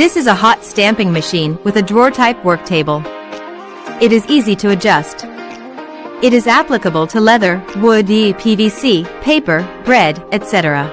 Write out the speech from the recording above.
This is a hot stamping machine with a drawer-type work table. It is easy to adjust. It is applicable to leather, wood, PVC, paper, bread, etc.